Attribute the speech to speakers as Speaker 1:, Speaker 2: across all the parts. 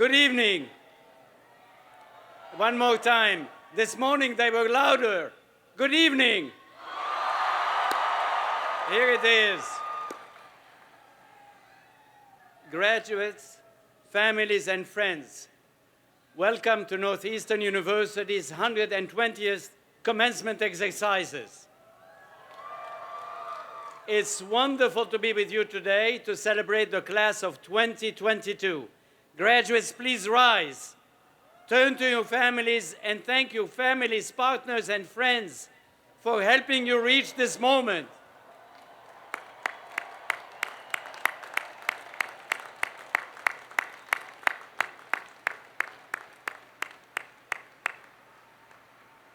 Speaker 1: Good evening. One more time. This morning they were louder. Good evening. Here it is. Graduates, families, and friends, welcome to Northeastern University's 120th commencement exercises. It's wonderful to be with you today to celebrate the class of 2022. Graduates, please rise. Turn to your families and thank your families, partners, and friends for helping you reach this moment.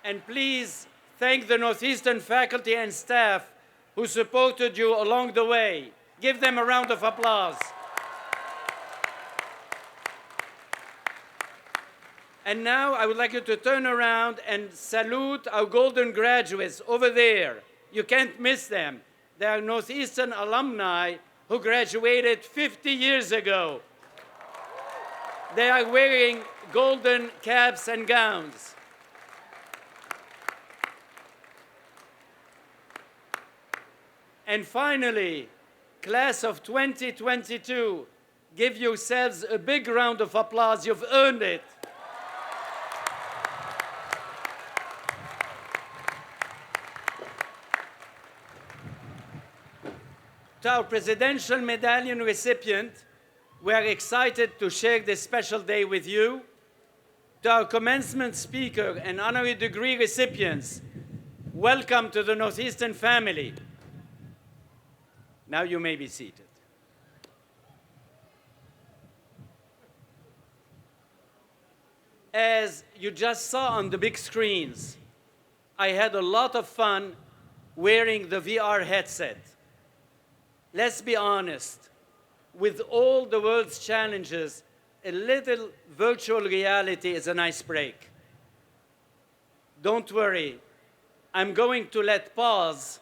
Speaker 1: And please thank the Northeastern faculty and staff who supported you along the way. Give them a round of applause. And now I would like you to turn around and salute our golden graduates over there. You can't miss them. They are Northeastern alumni who graduated 50 years ago. They are wearing golden caps and gowns. And finally, class of 2022, give yourselves a big round of applause. You've earned it. To our Presidential Medallion recipient, we are excited to share this special day with you. To our commencement speaker and honorary degree recipients, welcome to the Northeastern family. Now you may be seated. As you just saw on the big screens, I had a lot of fun wearing the VR headset. Let's be honest, with all the world's challenges, a little virtual reality is a nice break. Don't worry, I'm going to let Paz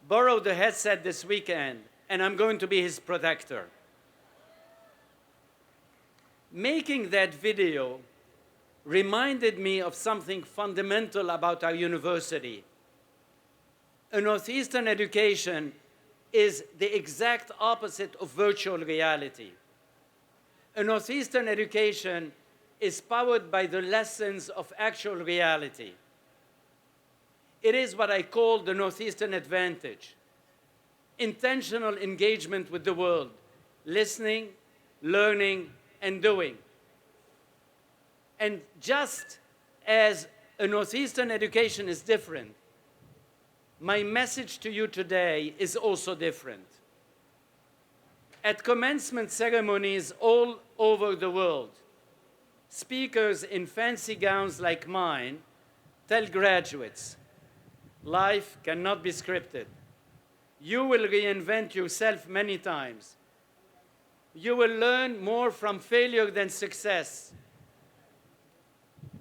Speaker 1: borrow the headset this weekend, and I'm going to be his protector. Making that video reminded me of something fundamental about our university. A Northeastern education is the exact opposite of virtual reality. A Northeastern education is powered by the lessons of actual reality. It is what I call the Northeastern advantage. Intentional engagement with the world, listening, learning, and doing. And just as a Northeastern education is different, my message to you today is also different. At commencement ceremonies all over the world, speakers in fancy gowns like mine tell graduates, life cannot be scripted. You will reinvent yourself many times. You will learn more from failure than success.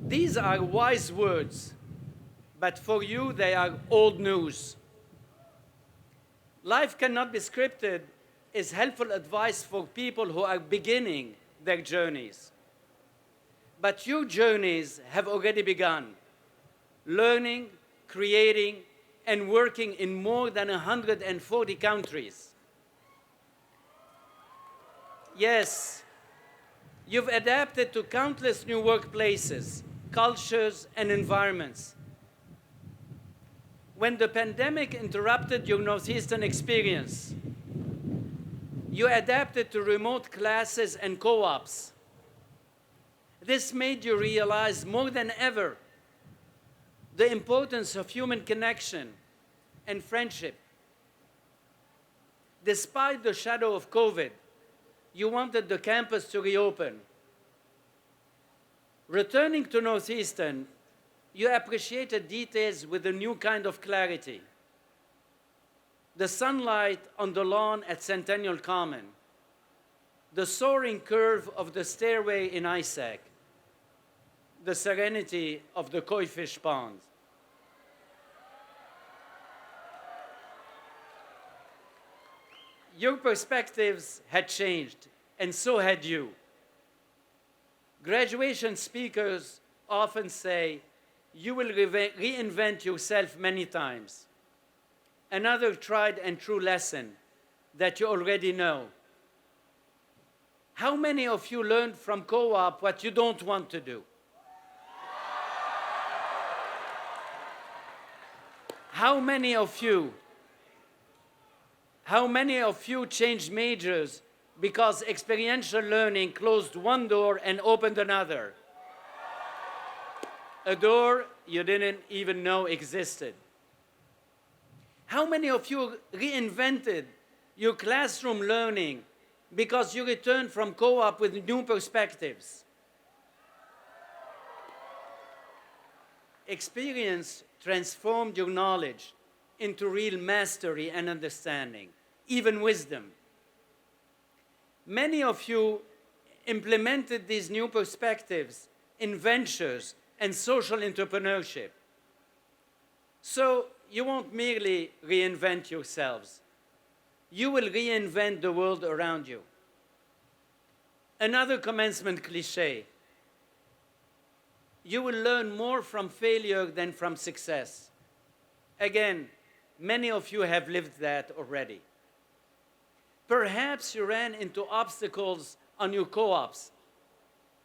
Speaker 1: These are wise words, but for you they are old news. Life cannot be scripted is helpful advice for people who are beginning their journeys. But your journeys have already begun, learning, creating, and working in more than 140 countries. Yes, you've adapted to countless new workplaces, cultures, and environments. When the pandemic interrupted your Northeastern experience, you adapted to remote classes and co-ops. This made you realize more than ever the importance of human connection and friendship. Despite the shadow of COVID, you wanted the campus to reopen. Returning to Northeastern, you appreciated details with a new kind of clarity. The sunlight on the lawn at Centennial Common, the soaring curve of the stairway in Isaac, the serenity of the koi fish pond. Your perspectives had changed, and so had you. Graduation speakers often say, you will reinvent yourself many times. Another tried and true lesson that you already know. How many of you learned from co-op what you don't want to do? How many of you changed majors because experiential learning closed one door and opened another? A door you didn't even know existed. How many of you reinvented your classroom learning because you returned from co-op with new perspectives? Experience transformed your knowledge into real mastery and understanding, even wisdom. Many of you implemented these new perspectives in ventures and social entrepreneurship. So you won't merely reinvent yourselves. You will reinvent the world around you. Another commencement cliché. You will learn more from failure than from success. Again, many of you have lived that already. Perhaps you ran into obstacles on your co-ops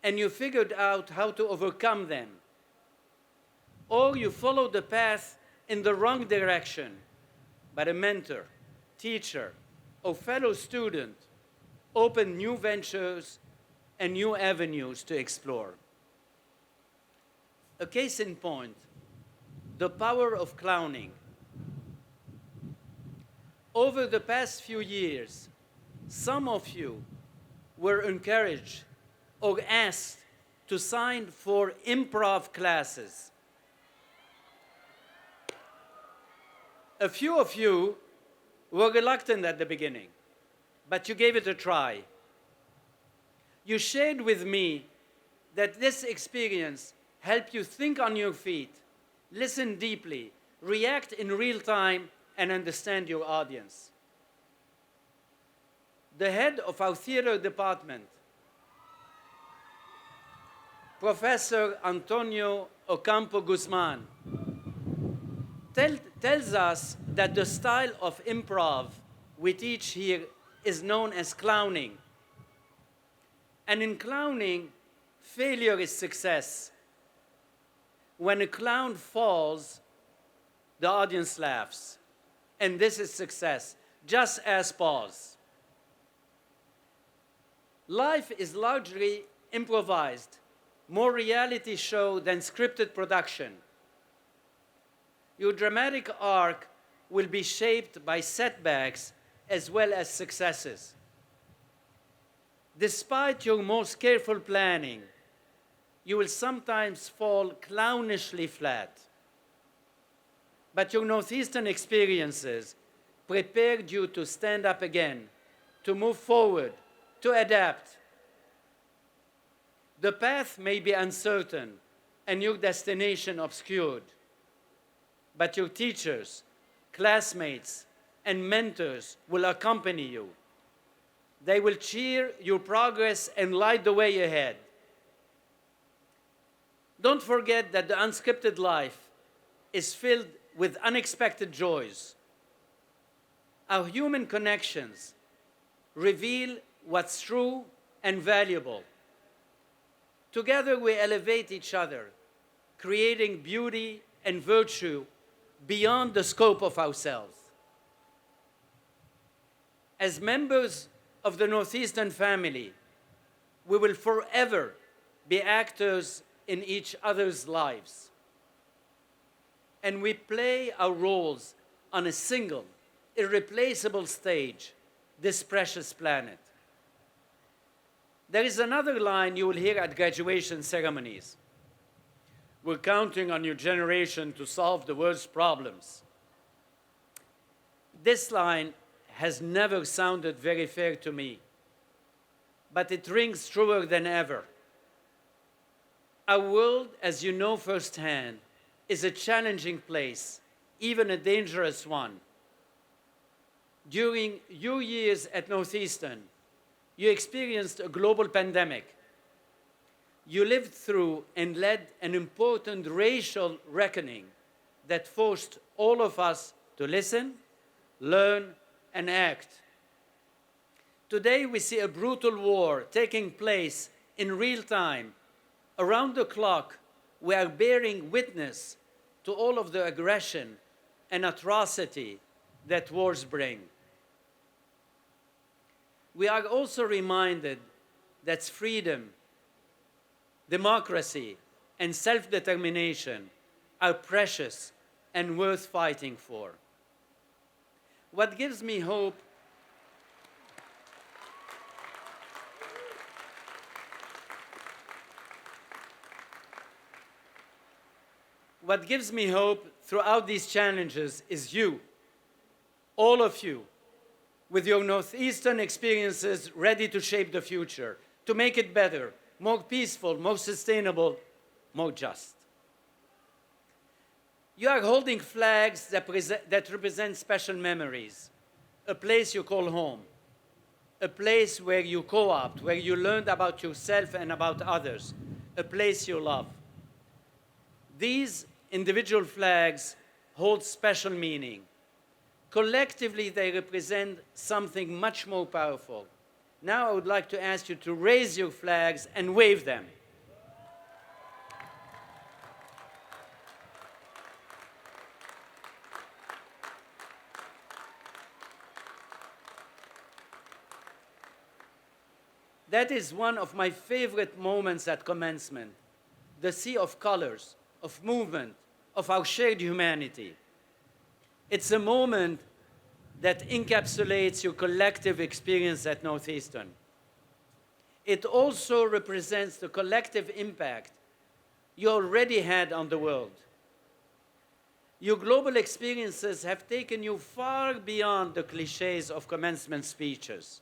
Speaker 1: and you figured out how to overcome them. Or you followed the path in the wrong direction, but a mentor, teacher, or fellow student opened new ventures and new avenues to explore. A case in point, the power of clowning. Over the past few years, some of you were encouraged or asked to sign for improv classes. A few of you were reluctant at the beginning, but you gave it a try. You shared with me that this experience helped you think on your feet, listen deeply, react in real time, and understand your audience. The head of our theater department, Professor Antonio Ocampo Guzman, tells us that the style of improv we teach here is known as clowning. And in clowning, failure is success. When a clown falls, the audience laughs. And this is success, just as pause. Life is largely improvised, more reality show than scripted production. Your dramatic arc will be shaped by setbacks as well as successes. Despite your most careful planning, you will sometimes fall clownishly flat. But your Northeastern experiences prepared you to stand up again, to move forward, to adapt. The path may be uncertain and your destination obscured, but your teachers, classmates, and mentors will accompany you. They will cheer your progress and light the way ahead. Don't forget that the unscripted life is filled with unexpected joys. Our human connections reveal what's true and valuable. Together we elevate each other, creating beauty and virtue beyond the scope of ourselves. As members of the Northeastern family, we will forever be actors in each other's lives. And we play our roles on a single, irreplaceable stage, this precious planet. There is another line you will hear at graduation ceremonies. We're counting on your generation to solve the world's problems. This line has never sounded very fair to me, but it rings truer than ever. Our world, as you know firsthand, is a challenging place, even a dangerous one. During your years at Northeastern, you experienced a global pandemic. You lived through and led an important racial reckoning that forced all of us to listen, learn, and act. Today, we see a brutal war taking place in real time. Around the clock, we are bearing witness to all of the aggression and atrocity that wars bring. We are also reminded that freedom, democracy, and self-determination are precious and worth fighting for. What gives me hope throughout these challenges is you, all of you, with your Northeastern experiences ready to shape the future, to make it better, more peaceful, more sustainable, more just. You are holding flags that represent special memories, a place you call home, a place where you co-opt, where you learned about yourself and about others, a place you love. These individual flags hold special meaning. Collectively, they represent something much more powerful. Now I would like to ask you to raise your flags and wave them. That is one of my favorite moments at commencement, the sea of colors, of movement, of our shared humanity. It's a moment that encapsulates your collective experience at Northeastern. It also represents the collective impact you already had on the world. Your global experiences have taken you far beyond the cliches of commencement speeches.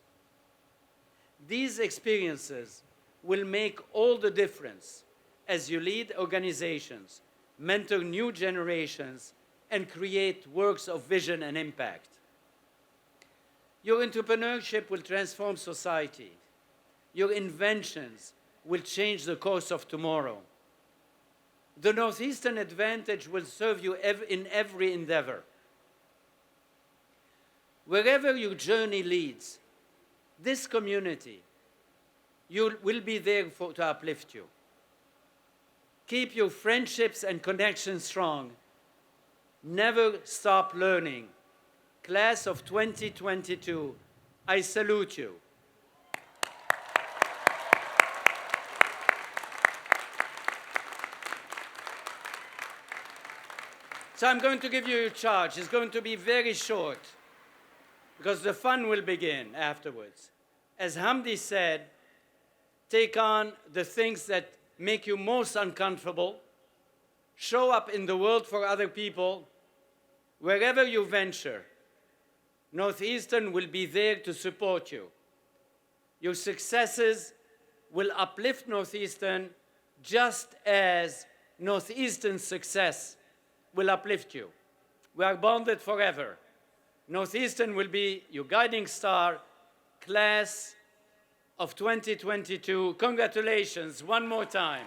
Speaker 1: These experiences will make all the difference as you lead organizations, mentor new generations, and create works of vision and impact. Your entrepreneurship will transform society. Your inventions will change the course of tomorrow. The Northeastern Advantage will serve you in every endeavor. Wherever your journey leads, this community will be there to uplift you. Keep your friendships and connections strong. Never stop learning. Class of 2022, I salute you. So I'm going to give you a charge. It's going to be very short because the fun will begin afterwards. As Hamdi said, take on the things that make you most uncomfortable, show up in the world for other people. Wherever you venture, Northeastern will be there to support you. Your successes will uplift Northeastern just as Northeastern's success will uplift you. We are bonded forever. Northeastern will be your guiding star. Class of 2022, congratulations one more time.